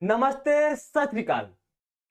नमस्ते, सत श्री अकाल।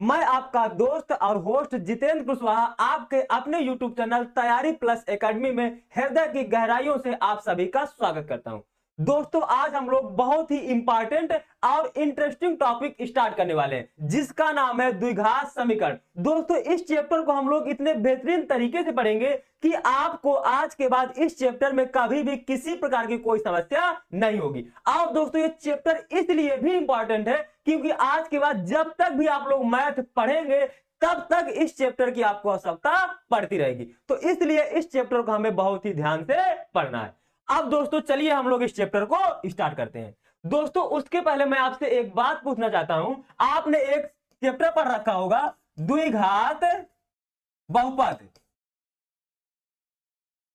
मैं आपका दोस्त और होस्ट जितेंद्र कुशवाहा आपके अपने YouTube चैनल तैयारी प्लस एकेडमी में हृदय की गहराइयों से आप सभी का स्वागत करता हूं। दोस्तों, आज हम लोग बहुत ही इंपॉर्टेंट और इंटरेस्टिंग टॉपिक स्टार्ट करने वाले हैं जिसका नाम है द्विघात समीकरण। दोस्तों, इस चैप्टर को हम लोग इतने बेहतरीन तरीके से पढ़ेंगे कि आपको आज के बाद इस चैप्टर में कभी भी किसी प्रकार की कोई समस्या नहीं होगी। और दोस्तों, ये चैप्टर इसलिए भी इंपॉर्टेंट है क्योंकि आज के बाद जब तक भी आप लोग मैथ पढ़ेंगे तब तक इस चैप्टर की आपको आवश्यकता पड़ती रहेगी। तो इसलिए इस चैप्टर को हमें बहुत ही ध्यान से पढ़ना है। अब दोस्तों, चलिए हम लोग इस चैप्टर को स्टार्ट करते हैं। दोस्तों, उसके पहले मैं आपसे एक बात पूछना चाहता हूं। आपने एक चैप्टर पढ़ रखा होगा द्विघात बहुपद।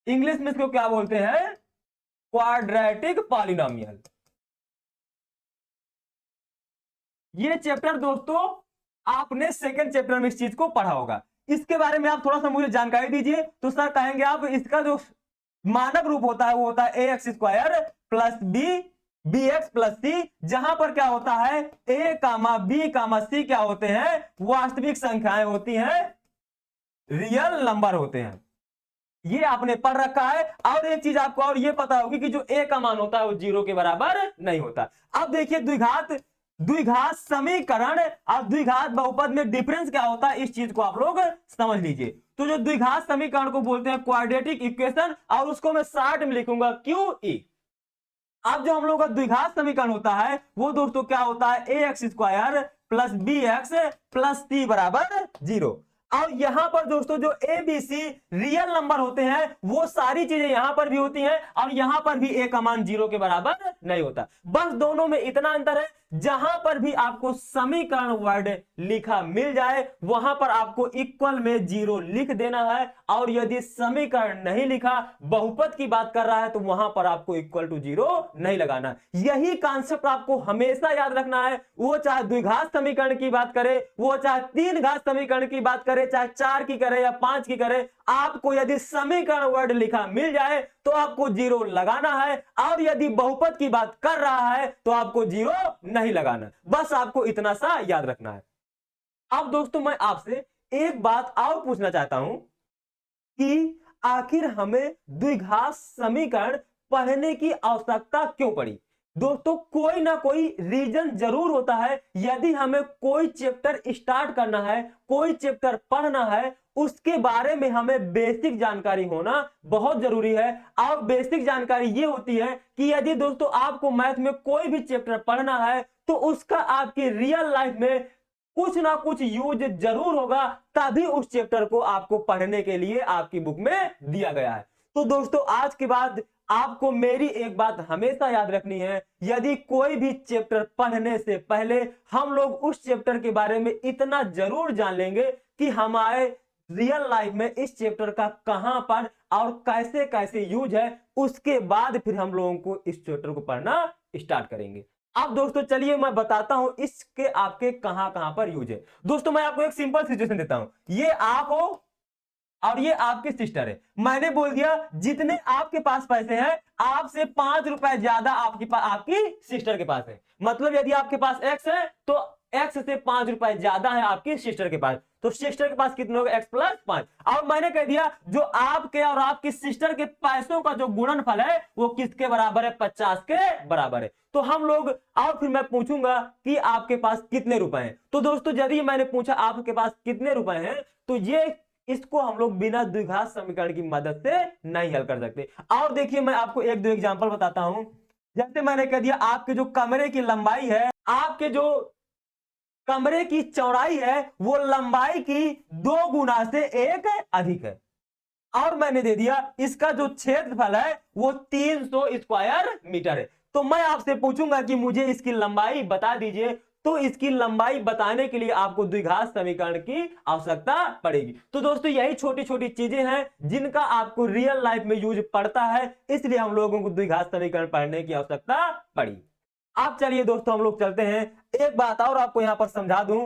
इंग्लिश में इसको क्या बोलते हैं? Quadratic polynomial. ये चैप्टर दोस्तों आपने सेकंड चैप्टर में इस चीज को पढ़ा होगा। इसके बारे में आप थोड़ा सा मुझे जानकारी दीजिए। तो सर कहेंगे आप इसका जो मानक रूप होता है वो होता है ax square plus B bx plus C, जहां पर क्या होता है a कामा b कामा सी क्या होते हैं? वास्तविक संख्याएं होती हैं, रियल नंबर होते हैं। ये आपने पढ़ रखा है। और एक चीज आपको और ये पता होगी कि जो a का मान होता है वो 0 के बराबर नहीं होता। अब देखिए द्विघात समीकरण और द्विघात बहुपद में डिफरेंस क्या होता है, इस चीज को आप लोग समझ लीजिए। तो जो द्विघात समीकरण को बोलते हैं क्वाड्रेटिक इक्वेशन, और उसको मैं शॉर्ट में लिखूंगा QE। अब जो हम लोग का द्विघात समीकरण होता है वो दोस्तों क्या होता है? ax square plus bx plus C बराबर 0। और यहां पर दोस्तों जो a b c real number होते हैं वो सारी चीजें यहां पर भी होती हैं, और यहां पर भी a का मान 0 के बराबर नहीं होता। बस दोनों में इतना अंतर है, जहां पर भी आपको समीकरण वर्ड लिखा मिल जाए वहां पर आपको इक्वल में 0 लिख देना है, और यदि समीकरण नहीं लिखा, बहुपद की बात कर रहा है, तो वहां पर आपको इक्वल टू 0 नहीं लगाना है। यही कॉन्सेप्ट आपको हमेशा याद रखना है। वो चाहे द्विघात समीकरण की बात करे, वो चाहे तीन घात समीकरण की बात करे, चाहे 4 की करे या 5 की करे, आपको यदि समीकरण वर्ड लिखा मिल जाए तो आपको 0 लगाना है, और यदि बहुपद की बात कर रहा है तो आपको 0 नहीं लगाना। बस आपको इतना सा याद रखना है। अब दोस्तों, मैं आपसे एक बात और पूछना चाहता हूं कि आखिर हमें द्विघात समीकरण पढ़ने की आवश्यकता क्यों पड़ी? दोस्तों, कोई ना कोई रीजन जरूर होता है। यदि हमें कोई चैप्टर स्टार्ट करना है, कोई चैप्टर पढ़ना है, उसके बारे में हमें बेसिक जानकारी होना बहुत जरूरी है। और बेसिक जानकारी ये होती है कि यदि दोस्तों आपको मैथ में कोई भी चैप्टर पढ़ना है तो उसका आपकी रियल लाइफ में कुछ ना कुछ यूज जरूर होगा, तभी उस चैप्टर को आपको पढ़ने के लिए आपकी बुक में दिया गया है। तो दोस्तों, आज के बाद आपको मेरी एक बात हमेशा याद रखनी है, यदि कोई भी चैप्टर पढ़ने से पहले हम लोग उस चैप्टर के बारे में इतना जरूर जान लेंगे कि हमारे रियल लाइफ में इस चैप्टर का कहां पर और कैसे कैसे यूज है, उसके बाद फिर हम लोगों को इस चैप्टर को पढ़ना स्टार्ट करेंगे। अब दोस्तों चलिए मैं बताता हूं इसके आपके कहां कहां पर यूज है। दोस्तों, मैं आपको एक सिंपल सिचुएशन देता हूं। ये आप हो और ये आपकी सिस्टर है। मैंने बोल दिया जितने आपके पास पैसे हैं, आपसे 5 रुपए ज्यादा आपकी सिस्टर के पास है। मतलब यदि आपके पास x है तो x से 5 रुपए ज्यादा है आपकी सिस्टर के पास। तो सिस्टर के पास कितने होगा? x plus 5। और मैंने कह दिया जो आपके और आपकी सिस्टर के पैसों का जो गुणनफल है वो किसके बराबर है? 50 के बराबर है। तो हम लोग, और फिर मैं पूछूंगा कि आपके पास कितने रुपए हैं। तो दोस्तों, यदि मैंने पूछा आपके पास कितने रुपए हैं, तो ये इसको हम लोग बिना द्विघात समीकरण की मदद से नहीं हल कर सकते। और देखिए, मैं आपको एक दो एग्जांपल बताता हूं। जैसे मैंने कह दिया आपके जो कमरे की लंबाई है, आपके जो कमरे की चौड़ाई है वो लंबाई की 2 गुना से 1 अधिक है। और मैंने दे दिया इसका जो क्षेत्रफल है वो 300 स्क्वायर मीटर है। तो मैं आपसे पूछूंगा कि मुझे इसकी लंबाई बता दीजिए, तो इसकी लंबाई बताने के लिए आपको द्विघात समीकरण की आवश्यकता पड़ेगी। तो दोस्तों, यही छोटी छोटी चीजें हैं जिनका आपको रियल लाइफ में यूज पड़ता है, इसलिए हम लोगों को द्विघात समीकरण पढ़ने की आवश्यकता पड़ी। अब चलिए दोस्तों, हम लोग चलते हैं। एक बात और आपको यहां पर समझा दूं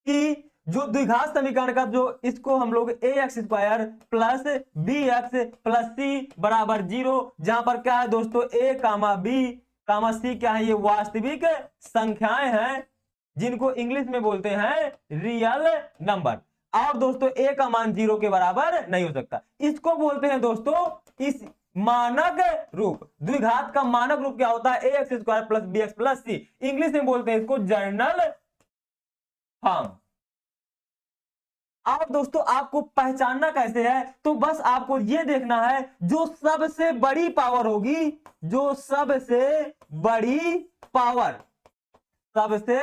कि जो द्विघात समीकरण का जो इसको हम लोग ax square plus bx plus C बराबर 0, जहां पर क्या है दोस्तों a कामा b कामा सी क्या है? ये वास्तविक संख्याएं हैं, जिनको इंग्लिश में बोलते हैं रियल नंबर। और दोस्तों ए का मान 0 के बराबर नहीं हो सकता, इसको बोलते हैं दोस्तों इस मानक रूप। द्विघात का मानक रूप क्या होता है? A X square plus B X plus C. English में बोलते हैं इसको जर्नल फॉर्म। अब दोस्तों आपको पहचानना कैसे है? तो बस आपको यह देखना है जो सबसे बड़ी पावर होगी, जो सबसे बड़ी पावर, सबसे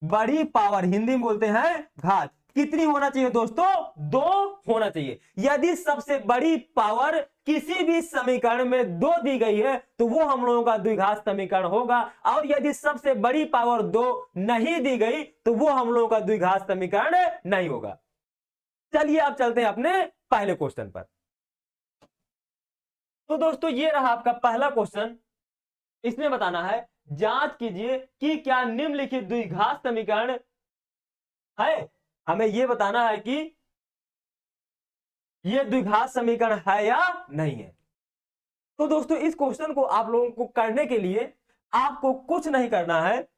बड़ी पावर हिंदी में बोलते हैं घात, कितनी होना चाहिए दोस्तों? 2 होना चाहिए। यदि सबसे बड़ी पावर किसी भी समीकरण में 2 दी गई है तो वो हम लोगों का द्विघात समीकरण होगा, और यदि सबसे बड़ी पावर 2 नहीं दी गई तो वो हम लोगों का द्विघात समीकरण नहीं होगा। चलिए अब चलते हैं अपने पहले क्वेश्चन पर। तो दोस्तों ये रहा आपका पहला क्वेश्चन। इसमें बताना है जांच कीजिए कि क्या निम्नलिखित द्विघात समीकरण है। हमें यह बताना है कि यह द्विघात समीकरण है या नहीं है। तो दोस्तों इस क्वेश्चन को आप लोगों को करने के लिए आपको कुछ नहीं करना है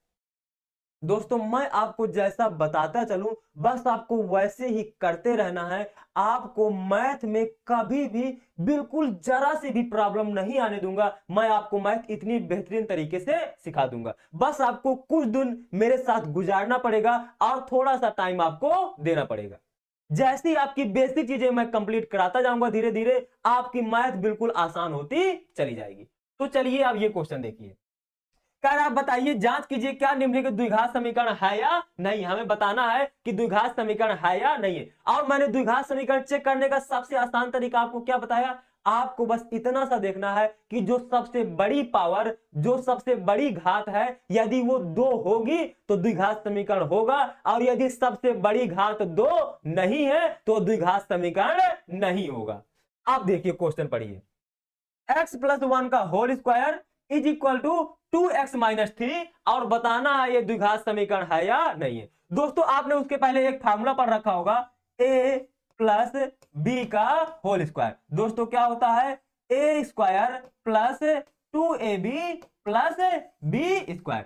दोस्तों, मैं आपको जैसा बताता चलूं बस आपको वैसे ही करते रहना है। आपको मैथ में कभी भी बिल्कुल जरा से भी प्रॉब्लम नहीं आने दूंगा। मैं आपको मैथ इतनी बेहतरीन तरीके से सिखा दूंगा। बस आपको कुछ दिन मेरे साथ गुजारना पड़ेगा और थोड़ा सा टाइम आपको देना पड़ेगा। जैसे ही आपकी बेसिक चीजें मैं कंप्लीट कराता जाऊंगा धीरे धीरे आपकी मैथ बिल्कुल आसान होती चली जाएगी। तो चलिए अब ये क्वेश्चन देखिए। कर आप बताइए, जांच कीजिए क्या निम्नलिखित द्विघात समीकरण है या नहीं। हमें बताना है कि द्विघात समीकरण है या नहीं है। और मैंने द्विघात समीकरण चेक करने का सबसे आसान तरीका आपको क्या बताया? आपको बस इतना सा देखना है कि जो सबसे बड़ी पावर, जो सबसे बड़ी घात है, यदि वो 2 होगी तो द्विघात समीकरण होगा, और यदि सबसे बड़ी घात 2 नहीं है तो द्विघात समीकरण नहीं होगा। आप देखिए क्वेश्चन पढ़िए। x + 1 का whole square is equal to 2x - 3, और बताना है ये द्विघात समीकरण है या नहीं है। दोस्तों आपने उसके पहले एक फार्मूला पढ़ रखा होगा, a + b का होल स्क्वायर। दोस्तों क्या होता है? a square plus 2ab plus b square.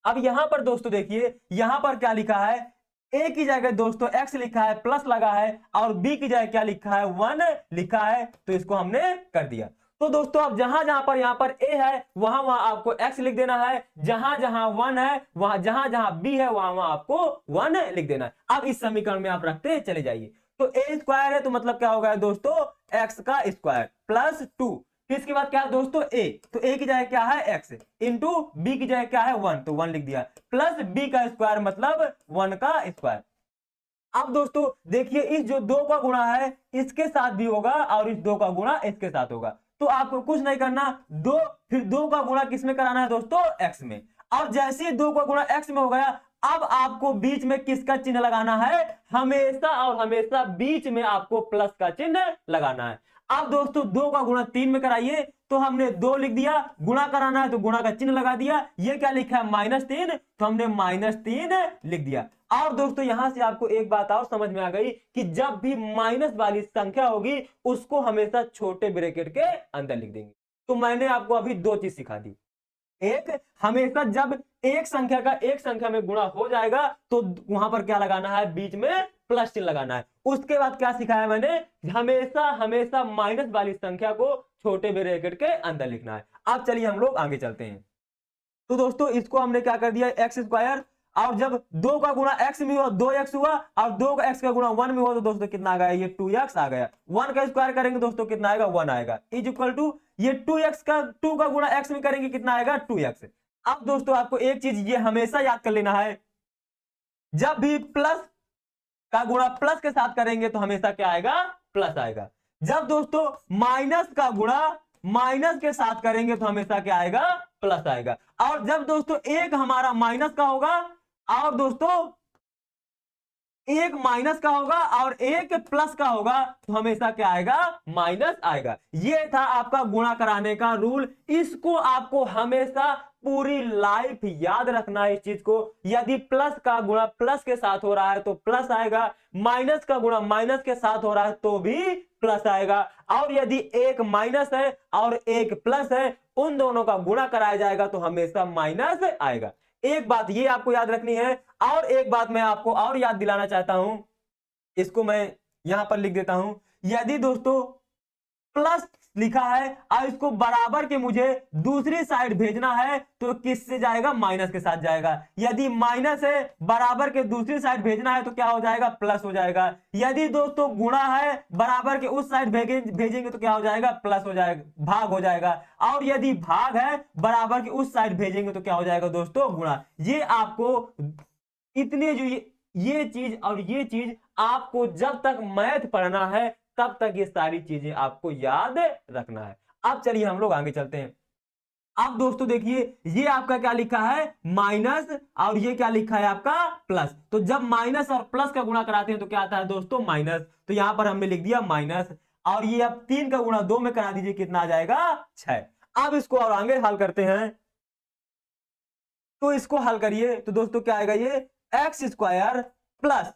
अब यहां पर दोस्तों देखिए, यहां पर क्या लिखा है? a की जगह दोस्तों x लिखा है, प्लस लगा है, और b की जगह क्या लिखा है? 1 लिखा है, तो इसको हमने कर दिया। तो दोस्तों अब जहां जहां पर यहां पर a है वहां वहां आपको x लिख देना है, जहां जहां 1 है वहां, जहां जहां b है वहां वहां आपको 1 लिख देना है। अब इस समीकरण में आप रखते चले जाइए। तो a स्क्वायर है तो मतलब क्या होगा दोस्तों? x का स्क्वायर प्लस 2। फिर इसके बाद क्या है दोस्तों? a, तो a की जगह क्या है? x इंटू b की जगह क्या है? 1, तो 1 लिख दिया, प्लस b का स्क्वायर मतलब 1 का स्क्वायर। अब दोस्तों देखिए, इस जो 2 का गुणा है इसके साथ भी होगा और इस 2 का गुणा इसके साथ होगा। तो आपको कुछ नहीं करना, 2 फिर 2 का गुणा किस में कराना है दोस्तों? x में। और जैसे ही 2 का गुणा x में हो गया, अब आपको बीच में किसका चिन्ह लगाना है? हमेशा और हमेशा बीच में आपको प्लस का चिन्ह लगाना है। अब दोस्तों 2 का गुणा 3 में कराइए, तो हमने 2 लिख दिया, गुणा कराना है तो गुणा का चिन्ह लगा दिया। ये क्या लिखा है? -3, तो हमने -3 लिख दिया। और दोस्तों यहां से आपको एक बात और समझ में आ गई कि जब भी माइनस वाली संख्या होगी उसको हमेशा छोटे ब्रैकेट के अंदर लिख देंगे। तो मैंने आपको अभी 2 चीज सिखा दी। एक, हमेशा जब एक संख्या का एक संख्या में गुणा हो जाएगा तो वहां पर क्या लगाना है? बीच में प्लस चिन्ह लगाना है। उसके बाद क्या सिखाया मैंने? हमेशा हमेशा माइनस वाली संख्या को छोटे ब्रैकेट के अंदर लिखना है। अब चलिए हम लोग आगे चलते हैं। तो दोस्तों इसको हमने क्या कर दिया? एक्स स्क्वायर, और जब 2 का गुणा x में हुआ 2x हुआ, और 2 का x का गुणा 1 में हुआ तो दोस्तों कितना आ गया? ये 2x आ गया। 1 का स्क्वायर करेंगे दोस्तों कितना आएगा? 1 आएगा, इज इक्वल टू ये 2x का 2 का गुणा x में करेंगे कितना आएगा? 2x। अब दोस्तों आपको एक चीज ये हमेशा याद कर लेना है, जब भी प्लस का गुणा प्लस के साथ करेंगे तो हमेशा क्या आएगा? प्लस आएगा। जब दोस्तों माइनस का गुणा माइनस के साथ करेंगे तो हमेशा क्या आएगा? प्लस आएगा। और जब दोस्तों एक हमारा माइनस का होगा और दोस्तों एक माइनस का होगा और एक प्लस का होगा तो हमेशा क्या आएगा? माइनस आएगा। ये था आपका गुणा कराने का रूल। इसको आपको हमेशा पूरी लाइफ याद रखना है इस चीज को। यदि प्लस का गुणा प्लस के साथ हो रहा है तो प्लस आएगा, माइनस का गुणा माइनस के साथ हो रहा है तो भी प्लस आएगा, और यदि एक माइनस है और एक प्लस है उन दोनों का गुणा कराया जाएगा तो हमेशा माइनस आएगा। एक बात ये आपको याद रखनी है, और एक बात मैं आपको और याद दिलाना चाहता हूं, इसको मैं यहां पर लिख देता हूं। यदि दोस्तों प्लस लिखा है और इसको बराबर के मुझे दूसरी साइड भेजना है तो किससे जाएगा, माइनस के साथ जाएगा। यदि माइनस है बराबर के दूसरी साइड भेजना है तो क्या हो जाएगा, प्लस हो जाएगा। यदि दोस्तों गुणा है बराबर के उस साइड भेजेंगे तो क्या हो जाएगा, प्लस हो जाएगा, भाग हो जाएगा। और यदि भाग है बराबर के उस साइड भेजेंगे तो क्या हो जाएगा दोस्तों, गुणा। ये आपको इतने जो ये चीज और ये चीज आपको जब तक मैथ पढ़ना है तब तक ये सारी चीजें आपको याद रखना है। अब चलिए हम लोग आगे चलते हैं। अब दोस्तों देखिए ये आपका क्या लिखा है, माइनस, और ये क्या लिखा है आपका, प्लस। तो जब माइनस और प्लस का गुणा कराते हैं तो क्या आता है दोस्तों, माइनस। तो यहां पर हमने लिख दिया माइनस, और ये अब 3 का गुणा 2 में करा दीजिए, कितना आ जाएगा, 6। अब इसको और आगे हल करते हैं, तो इसको हल करिए तो दोस्तों क्या आएगा, ये एक्स स्क्वायर प्लस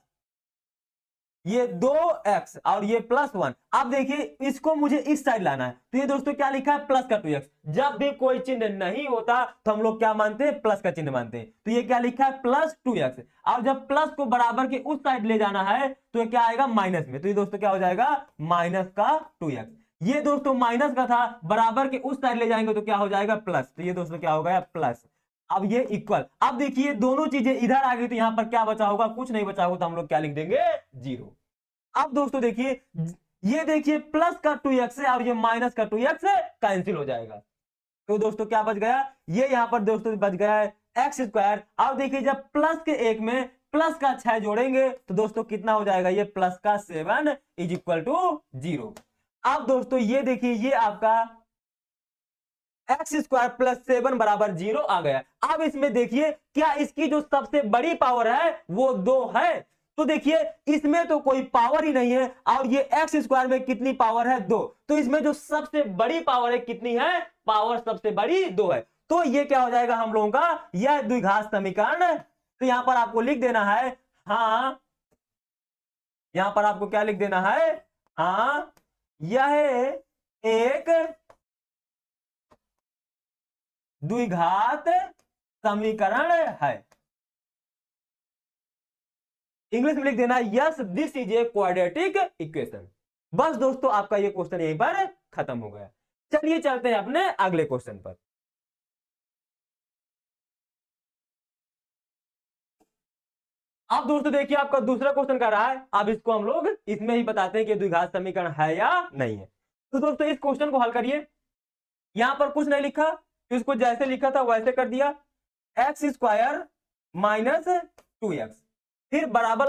ये 2x और ये +1। अब देखिए इसको मुझे इस साइड लाना है, तो ये दोस्तों क्या लिखा है, प्लस का 2x। जब भी कोई चिन्ह नहीं होता तो हम लोग क्या मानते हैं, प्लस का चिन्ह मानते हैं। तो ये क्या लिखा है, +2x। और जब प्लस को बराबर के उस साइड ले जाना है तो ये क्या आएगा, माइनस में। तो ये दोस्तों क्या हो जाएगा, माइनस का 2x। ये दोस्तों माइनस का था, बराबर के उस साइड ले जाएंगे तो क्या हो जाएगा, प्लस। तो ये दोस्तों क्या हो गया, प्लस। अब ये इक्वल। अब देखिए दोनों चीजें इधर आ गई तो यहां पर क्या बचा होगा, कुछ नहीं बचा होगा, तो हम लोग क्या लिख देंगे, 0। अब दोस्तों देखिए ये देखिए प्लस का 2x है और ये माइनस का 2x कैंसिल हो जाएगा। तो दोस्तों क्या बच गया, ये यहां पर दोस्तों बच गया है एक्स स्क्वायर। अब देखिए जब प्लस के 1 में प्लस का 6 जोड़ेंगे तो दोस्तों कितना हो जाएगा, ये प्लस का 7 इज इक्वल टू 0। अब दोस्तों ये देखिए ये आपका एक्स स्क्वायर प्लस 7 बराबर 0 आ गया। अब इसमें देखिए क्या इसकी जो सबसे बड़ी पावर है वो 2 है। तो देखिए इसमें तो कोई पावर ही नहीं है, और ये एक्स स्क्वायर में कितनी पावर है, 2। तो इसमें जो सबसे बड़ी पावर है कितनी है, पावर सबसे बड़ी 2 है। तो ये क्या हो जाएगा हम लोगों का, यह द्विघात समीकरण। तो यहां पर आपको लिख देना है, हाँ, यहां पर आपको क्या लिख देना है, हाँ यह एक द्विघात समीकरण है। इंग्लिश में लिख देना, yes this is a quadratic equation. बस दोस्तों आपका ये क्वेश्चन यहीं पर खत्म हो गया। चलिए चलते हैं अपने अगले क्वेश्चन पर। अब दोस्तों देखिए आपका दूसरा क्वेश्चन कर रहा है, अब इसको हम लोग इसमें ही बताते हैं कि द्विघात समीकरण है या नहीं है। तो दोस्तों इस क्वेश्चन को हल करिए। यहां पर कुछ नहीं लिखा, इसको जैसे लिखा था वैसे कर दिया, एक्स स्क्वायर माइनस 2x, फिर बराबर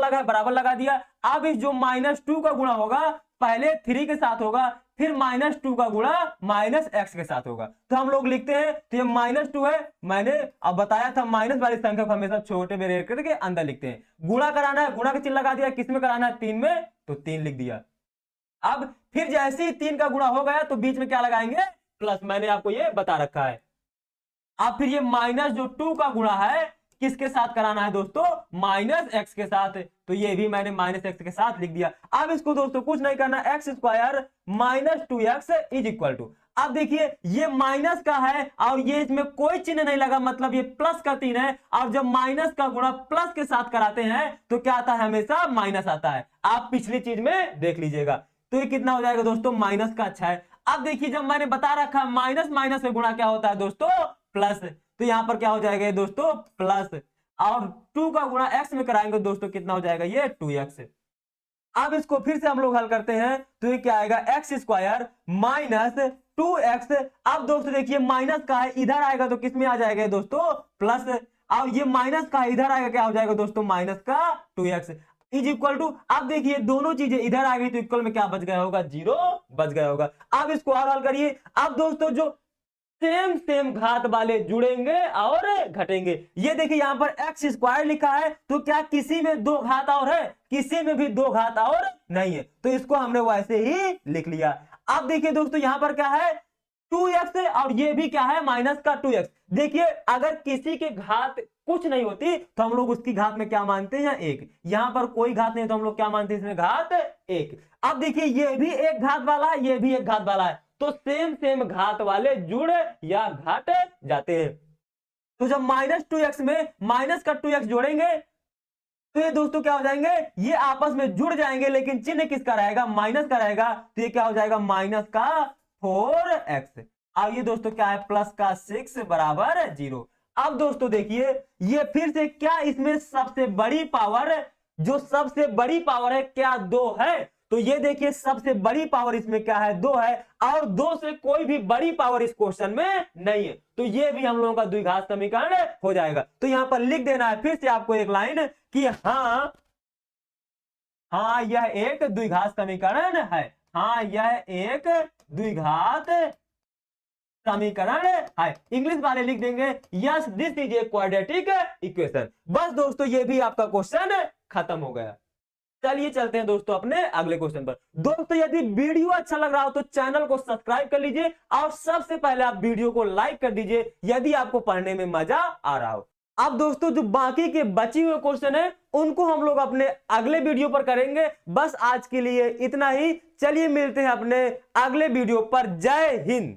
लगा दिया। अब इस जो -2 का गुणा होगा पहले 3 के साथ होगा, फिर -2 का गुणा -x के साथ होगा। तो हम लोग लिखते हैं, तो ये -2 है, मैंने अब बताया था माइनस वाली संख्या को हमेशा छोटे में रेड करके अंदर लिखते हैं। गुणा कराना है, गुणा का चिन्ह लगा दिया, किस में कराना है, 3 में, तो 3 लिख दिया। अब फिर जैसे ही 3 का गुणा हो गया तो बीच में क्या लगाएंगे, प्लस। मैंने आपको ये बता रखा है। अब फिर ये माइनस जो 2 का गुणा है किसके साथ कराना है दोस्तों, -x के साथ। तो ये भी मैंने -x के साथ लिख दिया। अब इसको दोस्तों कुछ नहीं करना, x square -2x is equal to. अब देखिए ये माइनस का है और ये इसमें कोई चिन्ह नहीं लगा, मतलब ये प्लस का 3 है। और जब माइनस का गुणा प्लस के साथ कराते हैं तो क्या आता है, हमेशा माइनस आता है। आप पिछली चीज में देख लीजिएगा। तो ये कितना हो जाएगा दोस्तों, माइनस का 6। अब देखिए जब मैंने बता रखा माइनस माइनस में गुणा क्या होता है दोस्तों, प्लस। तो यहां पर क्या हो जाएगा दोस्तों, प्लस। और 2 का गुणा x में कराएंगे दोस्तों कितना हो जाएगा, ये 2x। अब इसको फिर से हम लोग हल करते हैं, तो ये क्या आएगा, एक्स स्क्वायर माइनस 2x। अब दोस्तों देखिए माइनस का है, इधर आएगा तो किस में आ जाएगा दोस्तों, प्लस। अब ये माइनस का है, इधर आएगा क्या हो जाएगा दोस्तों, माइनस का 2x इज इक्वल टू। अब देखिए दोनों चीजें इधर आ गई तो इक्वल में क्या बच गया होगा, 0 बच गया होगा। अब इसको और हल करिए। अब दोस्तों जो सेम घात वाले जुड़ेंगे और घटेंगे। ये देखिए यहां पर एक्स स्क्वायर लिखा है, तो क्या किसी में 2 घात और है, किसी में भी 2 घात और नहीं है, तो इसको हमने वैसे ही लिख लिया। अब देखिए दोस्तों यहां पर क्या है, 2x और ये भी क्या है, माइनस का 2x। देखिए अगर किसी के घात कुछ नहीं होती तो हम लोग उसकी घात में क्या मानते हैं, 1। यहां पर कोई घात नहीं तो हम लोग क्या मानते हैं, इसमें घात 1। अब देखिए ये भी एक घात वाला है, ये भी एक घात वाला है, तो सेम घात वाले जुड़ या घट जाते हैं। तो जब -2x में माइनस का 2x जोड़ेंगे तो ये दोस्तों क्या हो जाएंगे, ये आपस में जुड़ जाएंगे, लेकिन चिन्ह किसका रहेगा, माइनस का रहेगा। तो ये क्या हो जाएगा, माइनस का 4x। अब ये दोस्तों क्या है, प्लस का 6 बराबर 0। अब दोस्तों देखिए ये फिर से क्या, इसमें सबसे बड़ी पावर, जो सबसे बड़ी पावर है क्या, 2 है। तो ये देखिए सबसे बड़ी पावर इसमें क्या है, 2 है, और 2 से कोई भी बड़ी पावर इस क्वेश्चन में नहीं है। तो ये भी हम लोगों का द्विघात समीकरण हो जाएगा। तो यहां पर लिख देना है फिर से आपको एक लाइन कि हाँ हाँ यह एक द्विघात समीकरण है, हाँ यह एक द्विघात समीकरण है। इंग्लिश वाले लिख देंगे yes this is a quadratic equation. बस दोस्तों ये भी आपका क्वेश्चन खत्म हो गया। चलिए चलते हैं दोस्तों अपने अगले क्वेश्चन पर। दोस्तों यदि वीडियो अच्छा लग रहा हो तो चैनल को सब्सक्राइब कर लीजिए, और सबसे पहले आप वीडियो को लाइक कर दीजिए यदि आपको पढ़ने में मजा आ रहा हो। अब दोस्तों जो बाकी के बचे हुए क्वेश्चन है उनको हम लोग अपने अगले वीडियो पर करेंगे। बस आज के लिए इतना ही, चलिए मिलते हैं अपने अगले वीडियो पर। जय हिंद।